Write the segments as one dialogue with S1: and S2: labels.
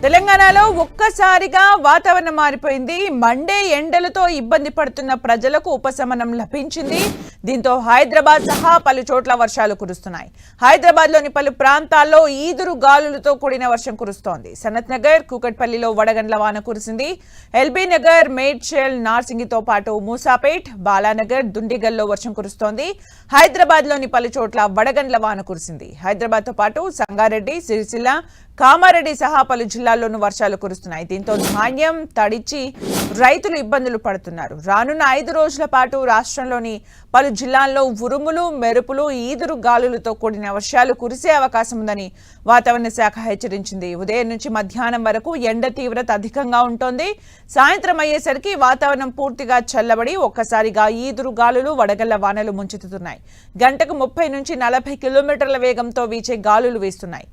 S1: తెలంగాణలో ఒక్కసారిగా వాతావరణం మారిపోయింది. మండే ఎండలతో ఇబ్బంది పడుతున్న ప్రజలకు ఉపశమనం లభించింది. దీంతో హైదరాబాద్ సహా పలు చోట్ల వర్షాలు కురుస్తున్నాయి. హైదరాబాద్లోని పలు ప్రాంతాల్లో ఈదురు గాలులతో కూడిన వర్షం కురుస్తోంది. సనత్ నగర్, కూకట్పల్లిలో వడగండ్ల వాన కురిసింది. ఎల్బీ నగర్, మేడ్చల్, నార్సింగితో పాటు మూసాపేట్, బాలానగర్, దుండిగల్లో వర్షం కురుస్తోంది. హైదరాబాద్లోని పలు చోట్ల వడగండ్ల వాన కురిసింది. హైదరాబాద్తో పాటు సంగారెడ్డి, సిరిసిల్ల, కామారెడ్డి సహా పలు జిల్లాల్లోనూ వర్షాలు కురుస్తున్నాయి. దీంతో ధాన్యం తడిచి రైతులు ఇబ్బందులు పడుతున్నారు. రానున్న 5 రోజుల పాటు రాష్ట్రంలోని పలు జిల్లాల్లో ఉరుములు, మెరుపులు, ఈదురు గాలులతో కూడిన వర్షాలు కురిసే అవకాశం ఉందని వాతావరణ శాఖ హెచ్చరించింది. ఉదయం నుంచి మధ్యాహ్నం వరకు ఎండ తీవ్రత అధికంగా ఉంటోంది. సాయంత్రం అయ్యేసరికి వాతావరణం పూర్తిగా చల్లబడి ఒక్కసారిగా ఈదురు గాలులు, వడగళ్ల వానలు ముంచెత్తుతున్నాయి. గంటకు 30 నుంచి 40 కిలోమీటర్ల వేగంతో వీచే గాలులు వీస్తున్నాయి.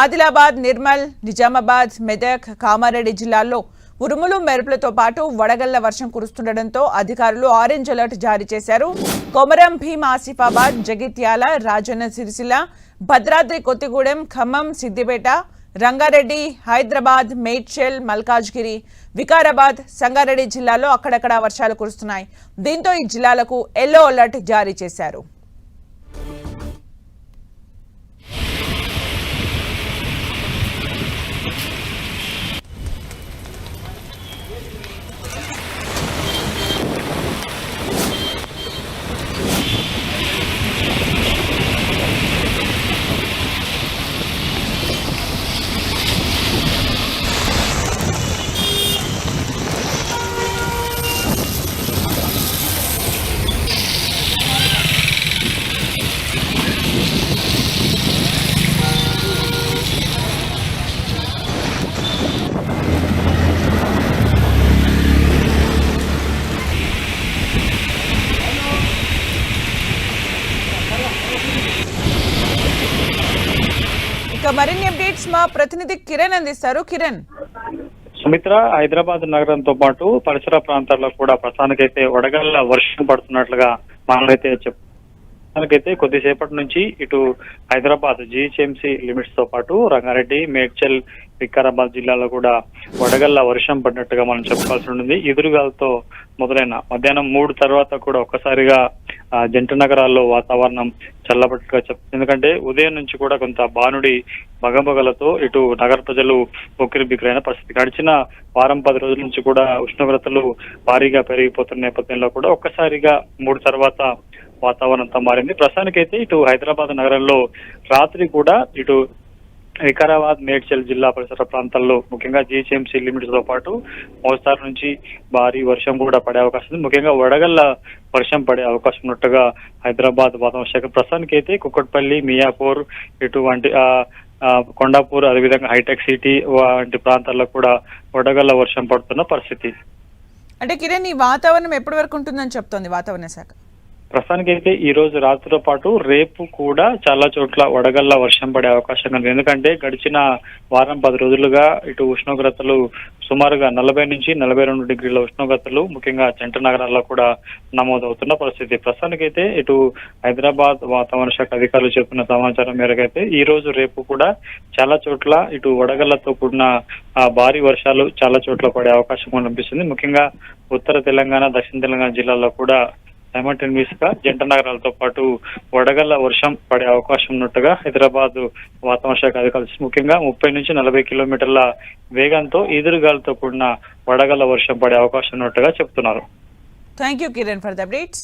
S1: ఆదిలాబాద్, నిర్మల్, నిజామాబాద్, మెదక్, కామారెడ్డి జిల్లాల్లో ఉరుములు, మెరుపులతో పాటు వడగళ్ల వర్షం కురుస్తుండటంతో అధికారులు ఆరెంజ్ అలర్ట్ జారీ చేశారు. కొమరం భీం, ఆసిఫాబాద్, జగిత్యాల, రాజన్న సిరిసిల్ల, భద్రాద్రి కొత్తగూడెం, ఖమ్మం, సిద్దిపేట, రంగారెడ్డి, హైదరాబాద్, మేడ్చల్, మల్కాజ్గిరి, వికారాబాద్, సంగారెడ్డి జిల్లాల్లో అక్కడక్కడ వర్షాలు కురుస్తున్నాయి. దీంతో ఈ జిల్లాలకు ఎల్లో అలర్ట్ జారీ చేశారు. మరిన్ని అప్డేట్స్ మా ప్రతినిధి కిరణ్ అందిస్తారు. కిరణ్.
S2: సుమిత్ర, హైదరాబాద్ నగరంతో పాటు పరిసర ప్రాంతాల్లో కూడా ప్రస్తుతానికైతే వడగళ్ల వర్షం పడుతున్నట్లుగా మనమైతే ప్రస్తుతానికైతే కొద్దిసేపటి నుంచి ఇటు హైదరాబాద్ జీహెచ్ఎంసీ లిమిట్స్ తో పాటు రంగారెడ్డి, మేడ్చల్, వికారాబాద్ జిల్లాలో కూడా వడగళ్ల వర్షం పడినట్టుగా మనం చెప్పుకోవాల్సి ఉంటుంది. ఎదురుగాలతో మొదలైన మధ్యాహ్నం 3 తర్వాత కూడా ఒక్కసారిగా జంట నగరాల్లో వాతావరణం చల్లబట్టుగా చెప్తుంది. ఎందుకంటే ఉదయం నుంచి కూడా కొంత బానుడి బగబగలతో ఇటు నగర ప్రజలు ఉక్కిరి బిక్కిరైన పరిస్థితి. గడిచిన వారం 10 రోజుల నుంచి కూడా ఉష్ణోగ్రతలు భారీగా పెరిగిపోతున్న నేపథ్యంలో కూడా ఒక్కసారిగా 3 తర్వాత వాతావరణంతో మారింది. ప్రస్తుతానికైతే ఇటు హైదరాబాద్ నగరంలో రాత్రి కూడా ఇటు వికారాబాద్, మేడ్చల్ జిల్లా పరిసర ప్రాంతాల్లో ముఖ్యంగా జీహెచ్ఎంసీ లిమిట్స్ తో పాటు మోస్తారు నుంచి భారీ వర్షం కూడా పడే అవకాశం ఉంది. ముఖ్యంగా వడగళ్ల వర్షం పడే అవకాశం ఉన్నట్టుగా హైదరాబాద్ వాతావరణ శాఖ ప్రస్తుతానికైతే కుక్కట్పల్లి, మియాపూర్, ఇటువంటి కొండాపూర్, అదేవిధంగా హైటెక్ సిటీ వంటి ప్రాంతాల్లో కూడా వడగళ్ల వర్షం పడుతున్న పరిస్థితి.
S1: అంటే కిరణ్, ఈ వాతావరణం ఎప్పటి వరకు ఉంటుందని చెప్తోంది వాతావరణ శాఖ?
S2: ప్రస్తుతానికైతే ఈ రోజు రాత్రితో పాటు రేపు కూడా చాలా చోట్ల వడగళ్ల వర్షం పడే అవకాశం ఉంది. ఎందుకంటే గడిచిన వారం 10 రోజులుగా ఇటు ఉష్ణోగ్రతలు సుమారుగా 40 నుంచి 42 డిగ్రీల ఉష్ణోగ్రతలు ముఖ్యంగా జంట నగరాల్లో కూడా నమోదవుతున్న పరిస్థితి. ప్రస్తుతానికైతే ఇటు హైదరాబాద్ వాతావరణ శాఖ అధికారులు చెబుతున్న సమాచారం మేరకైతే ఈ రోజు రేపు కూడా చాలా చోట్ల ఇటు వడగళ్లతో కూడిన భారీ వర్షాలు చాలా చోట్ల పడే అవకాశం కనిపిస్తుంది. ముఖ్యంగా ఉత్తర తెలంగాణ, దక్షిణ తెలంగాణ జిల్లాల్లో కూడా సైమల్టేనియస్ గా జంట నగరాలతో పాటు వడగళ్ల వర్షం పడే అవకాశం ఉన్నట్టుగా హైదరాబాద్ వాతావరణ శాఖ అధికారులు ముఖ్యంగా 30 నుంచి 40 కిలోమీటర్ల వేగంతో ఎదురుగాలతో కూడిన వడగళ్ల వర్షం పడే అవకాశం ఉన్నట్టుగా చెప్తున్నారు.
S1: Thank you Kiran for the updates.